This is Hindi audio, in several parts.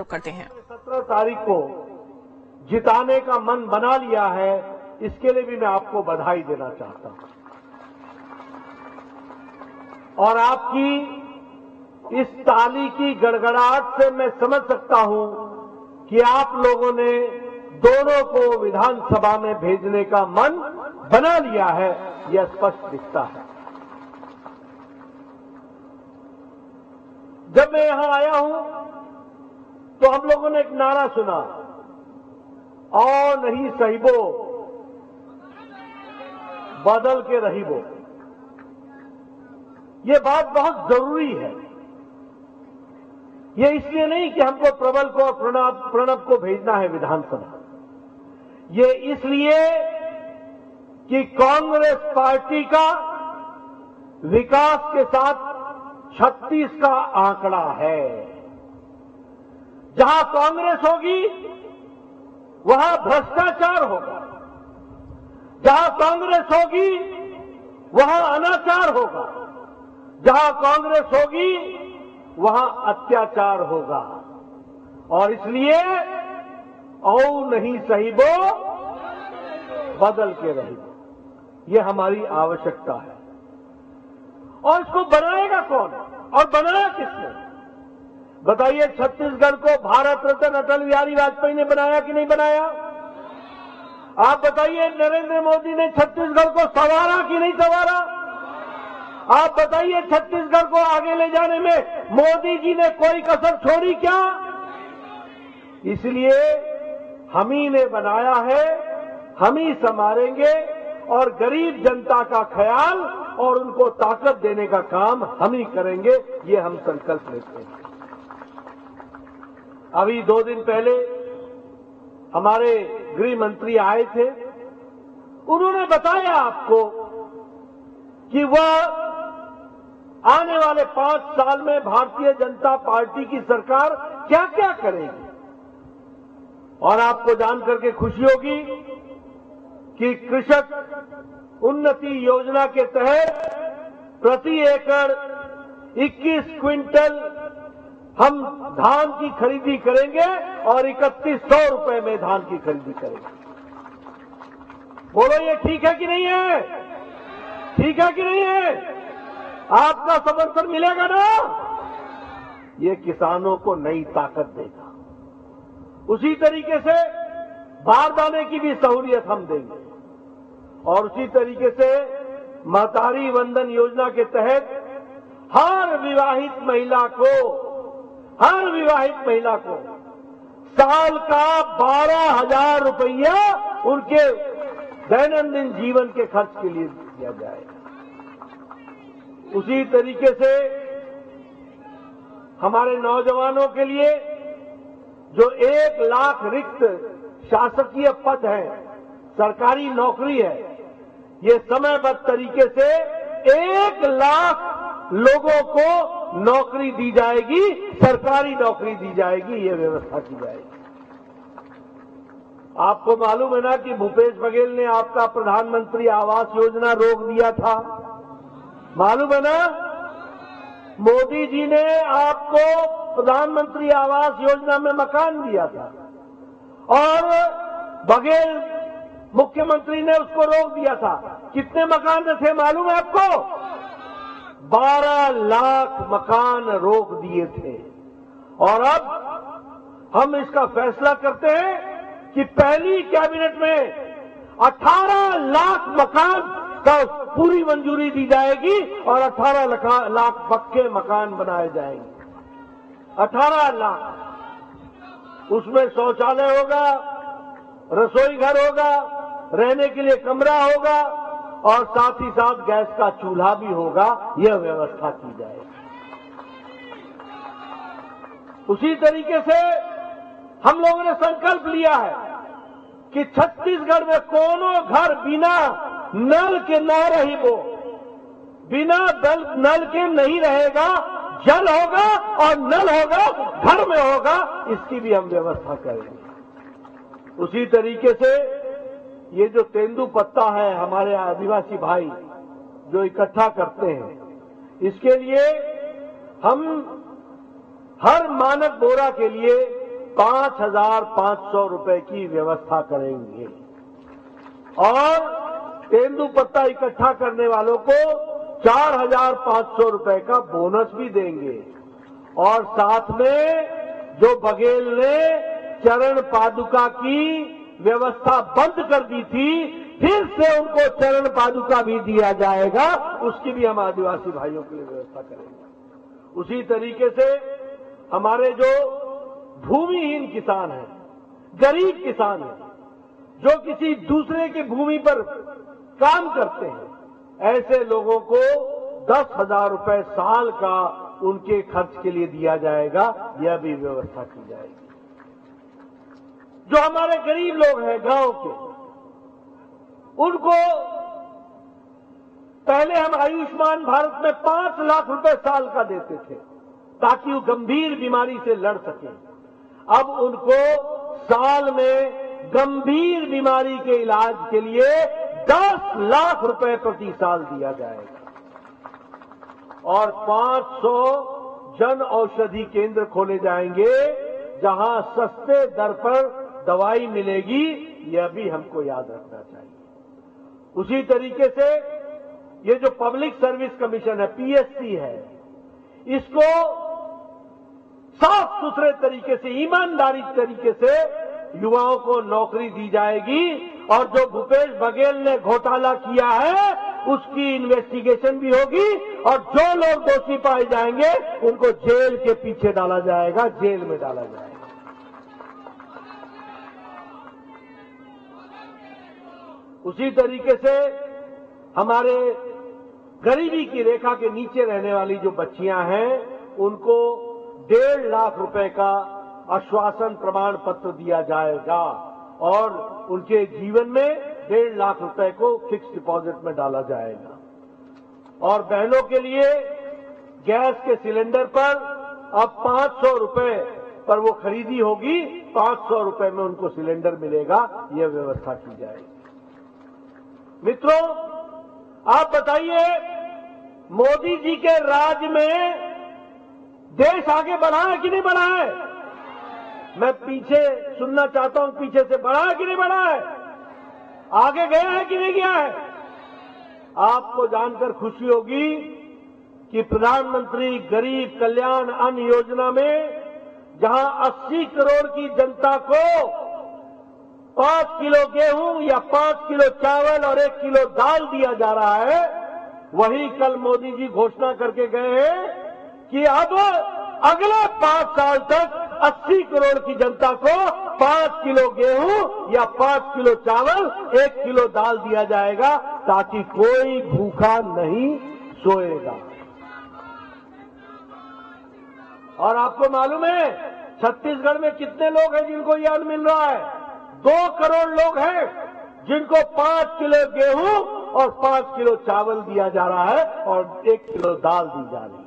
करते हैं। 17 तारीख को जिताने का मन बना लिया है, इसके लिए भी मैं आपको बधाई देना चाहता हूं। और आपकी इस ताली की गड़गड़ाहट से मैं समझ सकता हूं कि आप लोगों ने दोनों को विधानसभा में भेजने का मन बना लिया है, यह स्पष्ट दिखता है। जब मैं यहां आया हूं तो हम लोगों ने एक नारा सुना, आओ नहीं सहिबो बदल के रहिबो। ये बात बहुत जरूरी है। ये इसलिए नहीं कि हमको प्रबल को और प्रणब को भेजना है विधानसभा, ये इसलिए कि कांग्रेस पार्टी का विकास के साथ 36 का आंकड़ा है। जहां कांग्रेस होगी वहां भ्रष्टाचार होगा, जहां कांग्रेस होगी वहां अनाचार होगा, जहां कांग्रेस होगी वहां अत्याचार होगा। और इसलिए औ नहीं सहिबो बदल के रहिबो, ये हमारी आवश्यकता है। और इसको बनाएगा कौन और बनाया किसने? बताइए, छत्तीसगढ़ को भारत रत्न अटल बिहारी वाजपेयी ने बनाया कि नहीं बनाया? आप बताइए, नरेंद्र मोदी ने छत्तीसगढ़ को संवारा कि नहीं संवारा? आप बताइए, छत्तीसगढ़ को आगे ले जाने में मोदी जी ने कोई कसर छोड़ी क्या? इसलिए हम ही ने बनाया है, हम ही संवारेंगे और गरीब जनता का ख्याल और उनको ताकत देने का काम हम ही करेंगे, ये हम संकल्प लेते हैं। अभी 2 दिन पहले हमारे गृह मंत्री आए थे, उन्होंने बताया आपको कि वह आने वाले 5 साल में भारतीय जनता पार्टी की सरकार क्या क्या करेगी। और आपको जानकर के खुशी होगी कि कृषक उन्नति योजना के तहत प्रति एकड़ 21 क्विंटल हम धान की खरीदी करेंगे और 3100 रुपए में धान की खरीदी करेंगे। बोलो, ये ठीक है कि नहीं है? ठीक है कि नहीं है? आपका समर्थन मिलेगा ना? ये किसानों को नई ताकत देगा। उसी तरीके से बारदाने की भी सहूलियत हम देंगे और उसी तरीके से महतारी वंदन योजना के तहत हर विवाहित महिला को साल का 12,000 रुपया उनके दैनंदिन जीवन के खर्च के लिए दिया जाएगा। उसी तरीके से हमारे नौजवानों के लिए जो 1 लाख रिक्त शासकीय पद है, सरकारी नौकरी है, ये समयबद्ध तरीके से 1 लाख लोगों को नौकरी दी जाएगी, सरकारी नौकरी दी जाएगी, ये व्यवस्था की जाएगी। आपको मालूम है ना कि भूपेश बघेल ने आपका प्रधानमंत्री आवास योजना रोक दिया था, मालूम है ना? मोदी जी ने आपको प्रधानमंत्री आवास योजना में मकान दिया था और बघेल मुख्यमंत्री ने उसको रोक दिया था। कितने मकान थे मालूम है आपको? 12 लाख मकान रोक दिए थे। और अब हम इसका फैसला करते हैं कि पहली कैबिनेट में 18 लाख मकान का पूरी मंजूरी दी जाएगी और 18 लाख पक्के मकान बनाए जाएंगे। 18 लाख, उसमें शौचालय होगा, रसोई घर होगा, रहने के लिए कमरा होगा और साथ ही साथ गैस का चूल्हा भी होगा, यह व्यवस्था की जाएगी। उसी तरीके से हम लोगों ने संकल्प लिया है कि छत्तीसगढ़ में कोनो घर बिना नल के न रही, वो बिना नल के नहीं रहेगा। जल होगा और नल होगा, घर में होगा, इसकी भी हम व्यवस्था करेंगे। उसी तरीके से ये जो तेंदू पत्ता है हमारे आदिवासी भाई जो इकट्ठा करते हैं, इसके लिए हम हर मानक बोरा के लिए 5,500 रुपए की व्यवस्था करेंगे और तेंदुपत्ता इकट्ठा करने वालों को 4,500 रुपए का बोनस भी देंगे और साथ में जो बघेल ने चरण पादुका की व्यवस्था बंद कर दी थी, फिर से उनको चरण पादुका भी दिया जाएगा, उसकी भी हम आदिवासी भाइयों के लिए व्यवस्था करेंगे। उसी तरीके से हमारे जो भूमिहीन किसान हैं, गरीब किसान हैं, जो किसी दूसरे की भूमि पर काम करते हैं, ऐसे लोगों को 10,000 रुपए साल का उनके खर्च के लिए दिया जाएगा, यह भी व्यवस्था की जाएगी। जो हमारे गरीब लोग हैं गांव के, उनको पहले हम आयुष्मान भारत में 5 लाख रुपए साल का देते थे ताकि वो गंभीर बीमारी से लड़ सके। अब उनको साल में गंभीर बीमारी के इलाज के लिए 10 लाख रुपए प्रति साल दिया जाएगा और 500 जन औषधि केंद्र खोले जाएंगे जहां सस्ते दर पर दवाई मिलेगी, यह भी हमको याद रखना चाहिए। उसी तरीके से ये जो पब्लिक सर्विस कमीशन है, पीएससी है, इसको साफ सुथरे तरीके से, ईमानदारी तरीके से युवाओं को नौकरी दी जाएगी और जो भूपेश बघेल ने घोटाला किया है उसकी इन्वेस्टिगेशन भी होगी और जो लोग दोषी पाए जाएंगे उनको जेल के पीछे डाला जाएगा, जेल में डाला जाएगा। उसी तरीके से हमारे गरीबी की रेखा के नीचे रहने वाली जो बच्चियां हैं उनको 1.5 लाख रुपए का आश्वासन प्रमाण पत्र दिया जाएगा और उनके जीवन में 1.5 लाख रुपए को फिक्स डिपॉजिट में डाला जाएगा। और बहनों के लिए गैस के सिलेंडर पर अब 500 रुपए पर वो खरीदी होगी, 500 रुपए में उनको सिलेंडर मिलेगा, यह व्यवस्था की जाएगी। मित्रों, आप बताइए, मोदी जी के राज में देश आगे बढ़ा है कि नहीं बढ़ा है? मैं पीछे सुनना चाहता हूं, पीछे से बढ़ा है कि नहीं बढ़ा है? आगे गया है कि नहीं गया है? आपको जानकर खुशी होगी कि प्रधानमंत्री गरीब कल्याण अन्न योजना में जहां 80 करोड़ की जनता को 5 किलो गेहूं या 5 किलो चावल और 1 किलो दाल दिया जा रहा है, वहीं कल मोदी जी घोषणा करके गए हैं कि अब अगले 5 साल तक 80 करोड़ की जनता को 5 किलो गेहूं या 5 किलो चावल, 1 किलो दाल दिया जाएगा ताकि कोई भूखा नहीं सोएगा। और आपको मालूम है छत्तीसगढ़ में कितने लोग हैं जिनको यह अन्न मिल रहा है? 2 करोड़ लोग हैं जिनको 5 किलो गेहूं और 5 किलो चावल दिया जा रहा है और 1 किलो दाल दी जा रही है।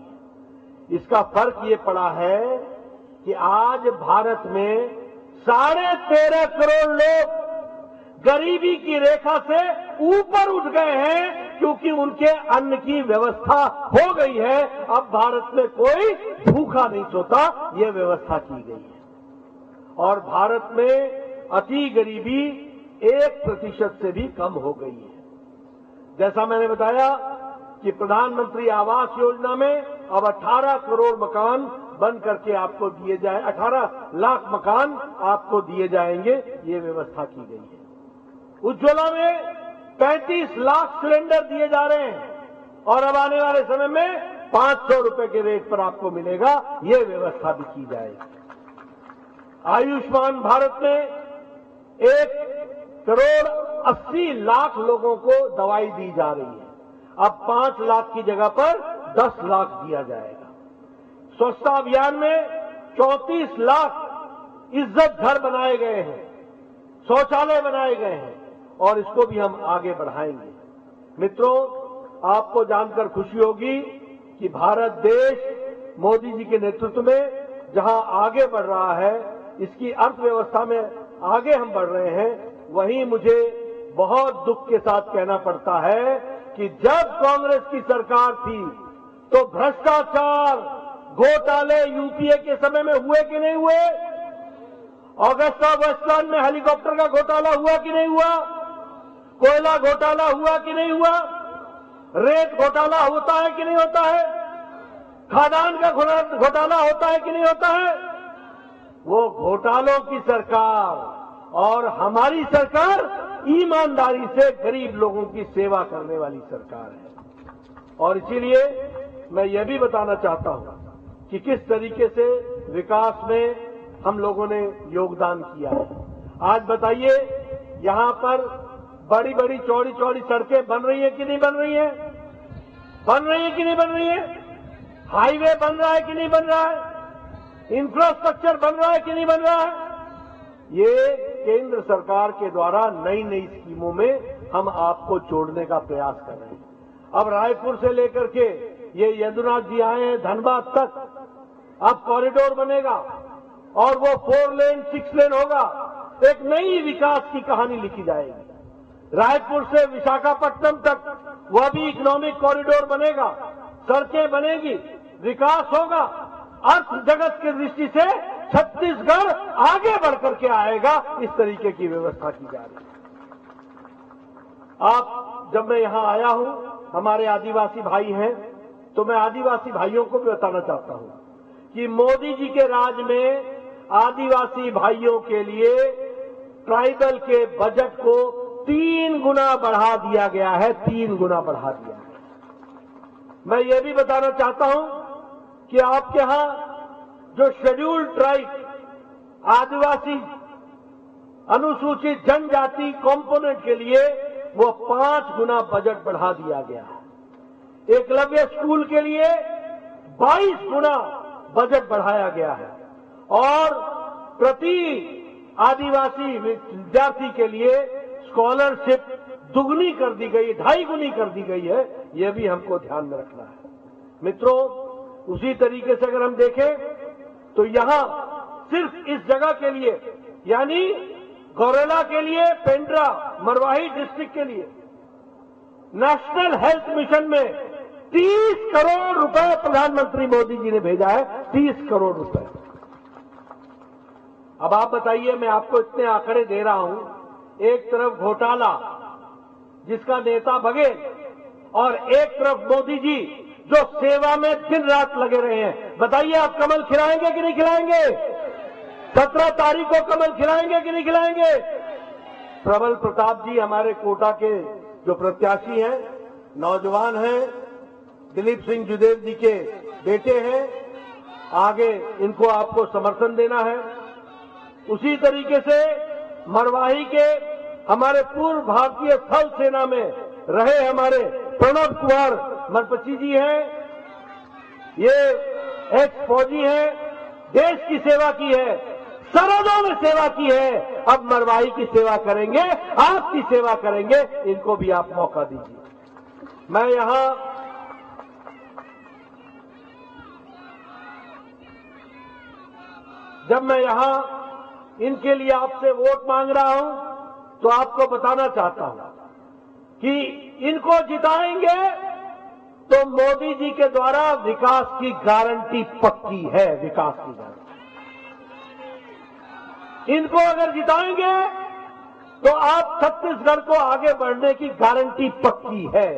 इसका फर्क ये पड़ा है कि आज भारत में 13.5 करोड़ लोग गरीबी की रेखा से ऊपर उठ गए हैं क्योंकि उनके अन्न की व्यवस्था हो गई है। अब भारत में कोई भूखा नहीं सोता, ये व्यवस्था की गई है और भारत में अति गरीबी 1% से भी कम हो गई है। जैसा मैंने बताया कि प्रधानमंत्री आवास योजना में अब 18 करोड़ मकान बन करके आपको दिए जाए, 18 लाख मकान आपको दिए जाएंगे, ये व्यवस्था की गई है। उज्ज्वला में 35 लाख सिलेंडर दिए जा रहे हैं और अब आने वाले समय में 500 रुपए के रेट पर आपको मिलेगा, ये व्यवस्था भी की जाएगी। आयुष्मान भारत में 1 करोड़ 80 लाख लोगों को दवाई दी जा रही है, अब 5 लाख की जगह पर 10 लाख दिया जाएगा। स्वच्छता अभियान में 34 लाख इज्जत घर बनाए गए हैं, शौचालय बनाए गए हैं और इसको भी हम आगे बढ़ाएंगे। मित्रों, आपको जानकर खुशी होगी कि भारत देश मोदी जी के नेतृत्व में जहां आगे बढ़ रहा है, इसकी अर्थव्यवस्था में आगे हम बढ़ रहे हैं, वहीं मुझे बहुत दुख के साथ कहना पड़ता है कि जब कांग्रेस की सरकार थी तो भ्रष्टाचार घोटाले यूपीए के समय में हुए कि नहीं हुए? ऑगस्टा वेस्टलैंड में हेलीकॉप्टर का घोटाला हुआ कि नहीं हुआ? कोयला घोटाला हुआ कि नहीं हुआ? रेत घोटाला होता है कि नहीं होता है? खादान का घोटाला होता है कि नहीं होता है? वो घोटालों की सरकार और हमारी सरकार ईमानदारी से गरीब लोगों की सेवा करने वाली सरकार है। और इसीलिए मैं ये भी बताना चाहता हूं कि किस तरीके से विकास में हम लोगों ने योगदान किया है। आज बताइए, यहां पर बड़ी बड़ी चौड़ी चौड़ी सड़कें बन रही है कि नहीं बन रही है? बन रही है कि नहीं बन रही है? हाईवे बन रहा है कि नहीं बन रहा है? इंफ्रास्ट्रक्चर बन रहा है कि नहीं बन रहा है? ये केंद्र सरकार के द्वारा नई नई स्कीमों में हम आपको जोड़ने का प्रयास कर रहे हैं। अब रायपुर से लेकर के ये यदुनाथ जी आए हैं धनबाद तक, अब कॉरिडोर बनेगा और वो 4 लेन 6 लेन होगा। एक नई विकास की कहानी लिखी जाएगी। रायपुर से विशाखापट्टनम तक वह भी इकोनॉमिक कॉरिडोर बनेगा, सड़कें बनेगी, विकास होगा। अर्थ जगत की दृष्टि से छत्तीसगढ़ आगे बढ़कर के आएगा, इस तरीके की व्यवस्था की जा रही है। आप जब मैं यहां आया हूं, हमारे आदिवासी भाई हैं, तो मैं आदिवासी भाइयों को भी बताना चाहता हूं कि मोदी जी के राज में आदिवासी भाइयों के लिए ट्राइबल के बजट को 3 गुना बढ़ा दिया गया है, 3 गुना बढ़ा दिया है। मैं ये भी बताना चाहता हूं कि आपके यहां जो शेड्यूल्ड ट्राइब आदिवासी अनुसूचित जनजाति कंपोनेंट के लिए वो 5 गुना बजट बढ़ा दिया गया है। एकलव्य स्कूल के लिए 22 गुना बजट बढ़ाया गया है और प्रति आदिवासी विद्यार्थी के लिए स्कॉलरशिप दुगनी कर दी गई, 2.5 गुनी कर दी गई है। यह भी हमको ध्यान में रखना है। मित्रों, उसी तरीके से अगर हम देखें तो यहां सिर्फ इस जगह के लिए, यानी गौरेला के लिए, पेंड्रा मरवाही डिस्ट्रिक्ट के लिए नेशनल हेल्थ मिशन में 30 करोड़ रुपए प्रधानमंत्री मोदी जी ने भेजा है, 30 करोड़ रुपए। अब आप बताइए, मैं आपको इतने आंकड़े दे रहा हूं, एक तरफ घोटाला जिसका नेता बघेल और एक तरफ मोदी जी जो सेवा में दिन रात लगे रहे हैं। बताइए, आप कमल खिलाएंगे कि नहीं खिलाएंगे? 17 तारीख को कमल खिलाएंगे कि नहीं खिलाएंगे? प्रबल प्रताप जी हमारे कोटा के जो प्रत्याशी हैं, नौजवान हैं, दिलीप सिंह जुदेव जी के बेटे हैं, आगे इनको आपको समर्थन देना है। उसी तरीके से मरवाही के हमारे पूर्व भारतीय थल सेना में रहे हमारे प्रणब कुमार मनपची जी हैं, ये एक्स फौजी हैं, देश की सेवा की है, सरहदों में सेवा की है, अब मरवाही की सेवा करेंगे, आपकी सेवा करेंगे, इनको भी आप मौका दीजिए। मैं यहां जब मैं यहां इनके लिए आपसे वोट मांग रहा हूं तो आपको बताना चाहता हूं कि इनको जिताएंगे तो मोदी जी के द्वारा विकास की गारंटी पक्की है, विकास की गारंटी। इनको अगर जिताएंगे तो आप छत्तीसगढ़ को आगे बढ़ने की गारंटी पक्की है।